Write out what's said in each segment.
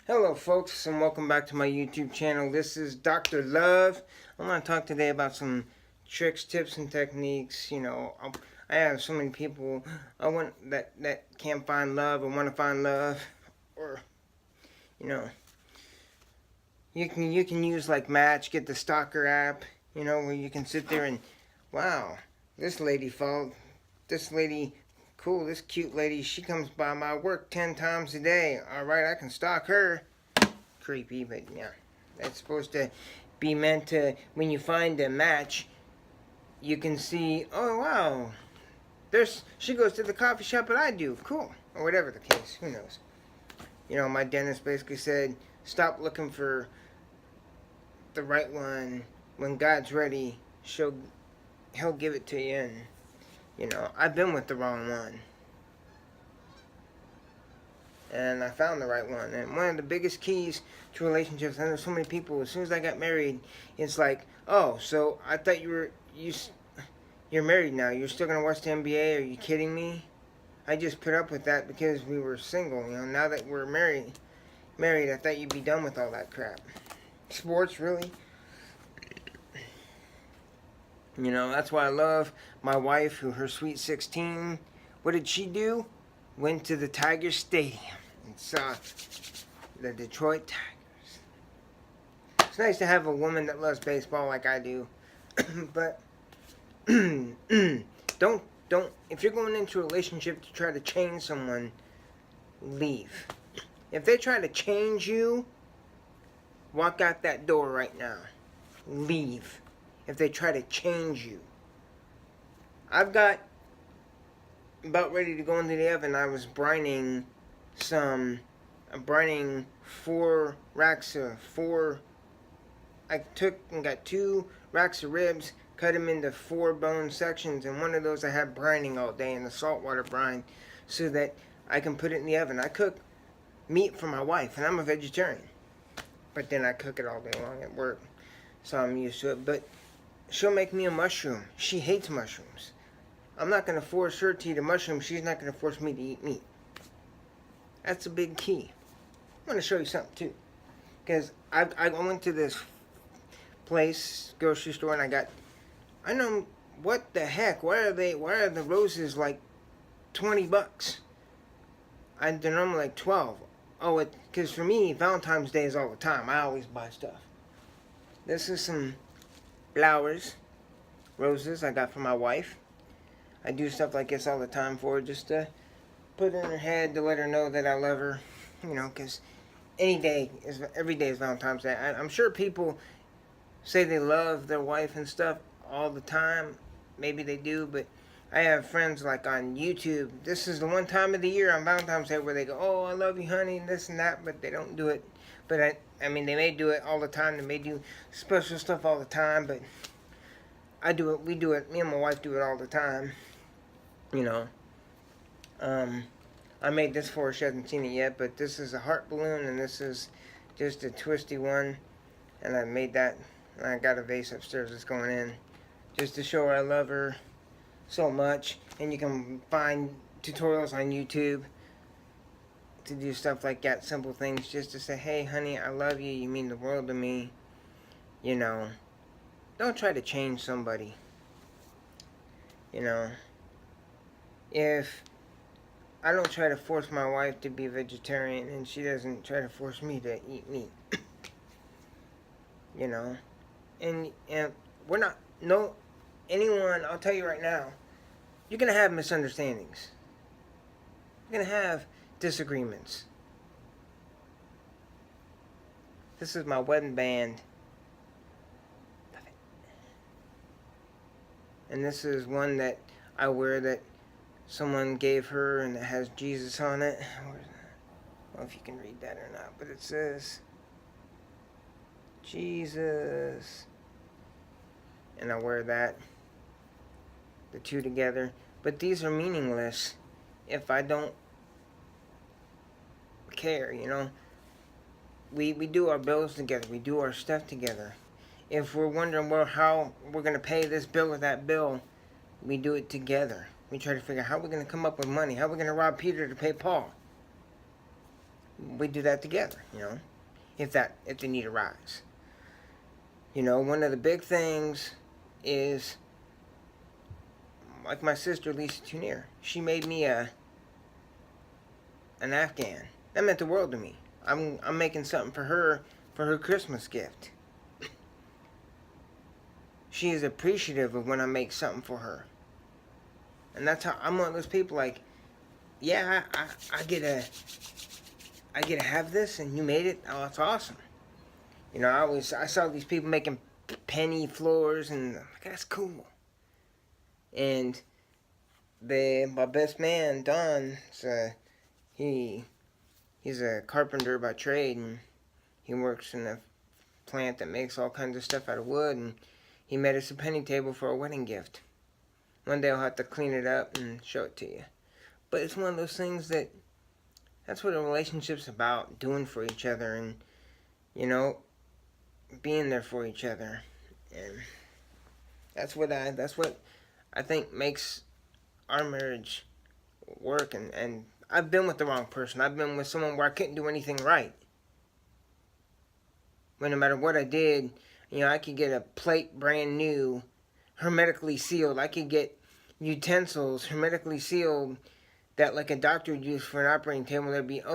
Hello folks, and welcome back to my YouTube channel. This is Dr. Love. I want to talk today about some tricks, tips, and techniques. I have so many people that can't find love or want to find love, or you know, you can use like Match, get the Stalker app, where you can sit there and, wow, this lady cool, this cute lady, she comes by my work 10 times a day. All right, I can stalk her. Creepy, but yeah, that's supposed to be meant to, when you find a match, you can see, oh wow, she goes to the coffee shop that I do, cool, or whatever the case, who knows. My dentist basically said, stop looking for the right one. When God's ready, he'll give it to you. And I've been with the wrong one, and I found the right one. And one of the biggest keys to relationships, I know so many people, as soon as I got married, it's like, oh, so I thought you're married now, you're still gonna watch the NBA? Are you kidding me? I just put up with that because we were single. Now that we're married, I thought you'd be done with all that crap. Sports, really? That's why I love my wife, who her sweet 16. What did she do? Went to the Tiger Stadium and saw the Detroit Tigers. It's nice to have a woman that loves baseball like I do. But don't if you're going into a relationship to try to change someone, leave. If they try to change you, walk out that door right now. Leave. If they try to change you. I've got about ready to go into the oven. I was brining 4 racks of 4. I took and got 2 racks of ribs, cut them into 4 bone sections, and one of those I had brining all day in the saltwater brine so that I can put it in the oven. I cook meat for my wife, and I'm a vegetarian, but then I cook it all day long at work, so I'm used to it. But she'll make me a mushroom. She hates mushrooms. I'm not going to force her to eat a mushroom. She's not going to force me to eat meat. That's a big key. I'm going to show you something too. Because I went to this place, grocery store, and I know, what the heck? Why are the roses like $20? They're normally like 12. Oh, because for me, Valentine's Day is all the time. I always buy stuff. This is some flowers, roses I got from my wife. I do stuff like this all the time for her, just to put in her head, to let her know that I love her. Because every day is Valentine's Day. I'm sure people say they love their wife and stuff all the time. Maybe they do, but I have friends like on YouTube. This is the one time of the year on Valentine's Day where they go, "Oh, I love you, honey," and this and that, but they don't do it. But I mean, they may do it all the time. They may do special stuff all the time, but I do it. We do it. Me and my wife do it all the time. I made this for her. She hasn't seen it yet, but this is a heart balloon, and this is just a twisty one. And I made that. And I got a vase upstairs that's going in, just to show her I love her so much. And you can find tutorials on YouTube to do stuff like that, simple things, just to say, "Hey, honey, I love you. You mean the world to me." Don't try to change somebody. If I don't try to force my wife to be vegetarian, and she doesn't try to force me to eat meat. And we're not, no, anyone, I'll tell you right now, you're going to have misunderstandings. You're going to have disagreements. This is my wedding band. And this is one that I wear that someone gave her, and it has Jesus on it. I don't know if you can read that or not, but it says Jesus. And I wear that, the two together. But these are meaningless if I don't care. We do our bills together. We do our stuff together. If we're wondering, well, how we're going to pay this bill or that bill, we do it together. We try to figure out how we're going to come up with money. How we're going to rob Peter to pay Paul. we do that together. If the need arises. One of the big things is, like my sister Lisa Tunier. She made me an Afghan. That meant the world to me. I'm making something for her Christmas gift. She is appreciative of when I make something for her. And that's how I'm one of those people. Like, yeah, I get to have this, and you made it. Oh, that's awesome. I saw these people making penny floors, and like, that's cool. And my best man Don, he's a carpenter by trade, and he works in a plant that makes all kinds of stuff out of wood, and he made us a penny table for a wedding gift. One day I'll have to clean it up and show it to you. But it's one of those things that's what a relationship's about, doing for each other and, being there for each other. And that's what I think makes our marriage work. And I've been with the wrong person. I've been with someone where I couldn't do anything right. But no matter what I did, I could get a plate brand new, hermetically sealed. I could get utensils hermetically sealed that like a doctor would use for an operating table.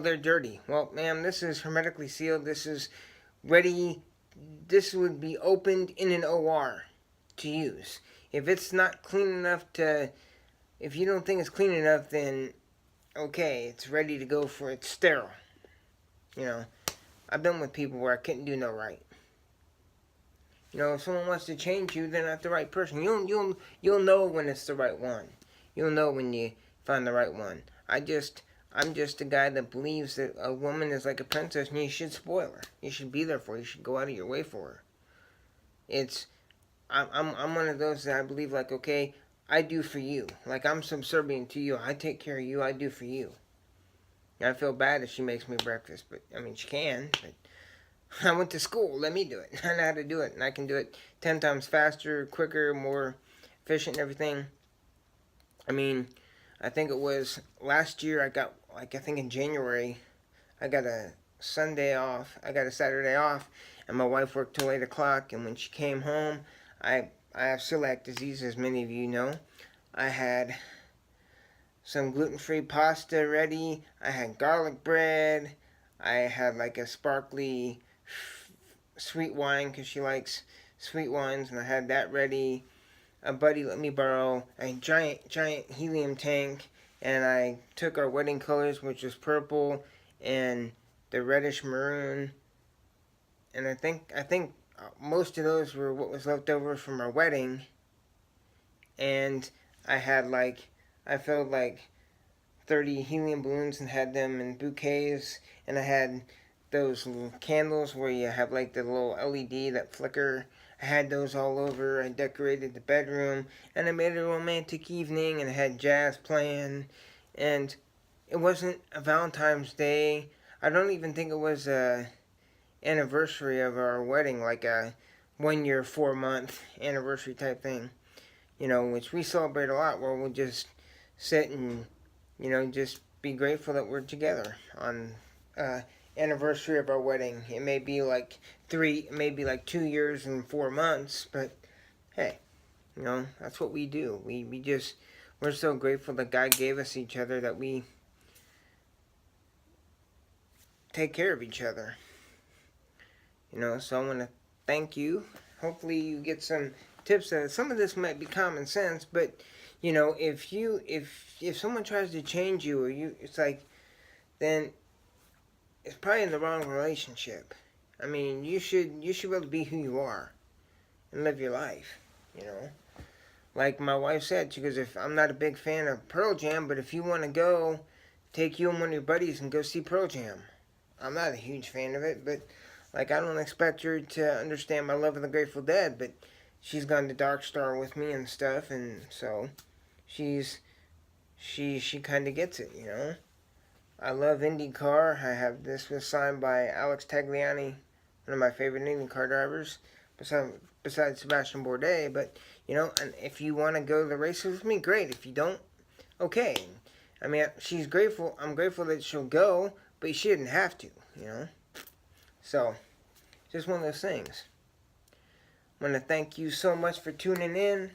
They're dirty. Well, ma'am, this is hermetically sealed. This is ready. This would be opened in an OR to use. If it's not clean enough if you don't think it's clean enough, then okay, it's ready to go for it's sterile. I've been with people where I couldn't do no right. If someone wants to change you, they're not the right person. You'll know when it's the right one. You'll know when you find the right one. I'm just a guy that believes that a woman is like a princess, and you should spoil her. You should be there for her. You should go out of your way for her. I'm one of those that I believe, like, okay, I do for you. Like, I'm subservient to you. I take care of you. I do for you. I feel bad if she makes me breakfast, but she can. But I went to school. Let me do it. I know how to do it, and I can do it 10 times faster, quicker, more efficient and everything. I think it was last year I got, I think in January, I got a Sunday off. I got a Saturday off, and my wife worked till 8 o'clock, and when she came home, I have celiac disease, as many of you know. I had some gluten-free pasta ready. I had garlic bread. I had like a sparkly sweet wine because she likes sweet wines, and I had that ready. A buddy let me borrow a giant helium tank, and I took our wedding colors, which was purple and the reddish maroon, and I think most of those were what was left over from our wedding. And I filled like 30 helium balloons and had them in bouquets, and I had those little candles where you have like the little LED that flicker. I had those all over. I decorated the bedroom, and I made it a romantic evening, and I had jazz playing, and it wasn't a Valentine's Day. I don't even think it was a anniversary of our wedding, like a 1 year, 4 month anniversary type thing, which we celebrate a lot, where we'll just sit and, just be grateful that we're together on anniversary of our wedding. It may be like 2 years and 4 months, but hey, that's what we do. We're so grateful that God gave us each other, that we take care of each other. So I want to thank you. Hopefully you get some tips. Some of this might be common sense, but if someone tries to change you, it's like, then it's probably in the wrong relationship. You should be able to be who you are and live your life. Like my wife said, she goes, if I'm not a big fan of Pearl Jam, but if you want to go, take you and one of your buddies and go see Pearl Jam. I'm not a huge fan of it, but like, I don't expect her to understand my love of the Grateful Dead, but she's gone to Dark Star with me and stuff, and so she kind of gets it, I love IndyCar. This was signed by Alex Tagliani, one of my favorite IndyCar drivers, besides Sebastian Bourdais. But and if you want to go to the races with me, great. If you don't, okay. She's grateful. I'm grateful that she'll go, but you shouldn't have to, you know. So, just one of those things. I want to thank you so much for tuning in.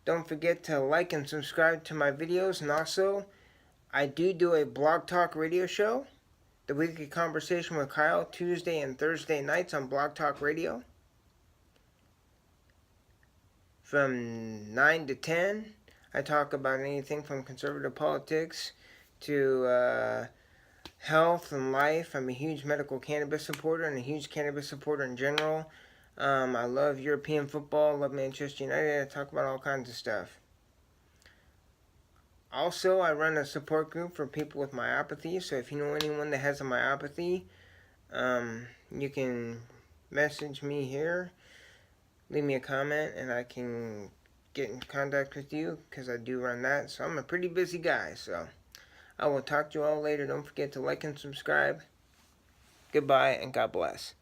Don't forget to like and subscribe to my videos. And also, I do a Blog Talk radio show, The Weekly Conversation with Kyle, Tuesday and Thursday nights on Blog Talk Radio. From 9 to 10, I talk about anything from conservative politics to health and life. I'm a huge medical cannabis supporter and a huge cannabis supporter in general. I love European football, love Manchester United. I talk about all kinds of stuff. Also, I run a support group for people with myopathy. So if you know anyone that has a myopathy, you can message me here, leave me a comment, and I can get in contact with you because I do run that. So I'm a pretty busy guy. So I will talk to you all later. Don't forget to like and subscribe. Goodbye and God bless.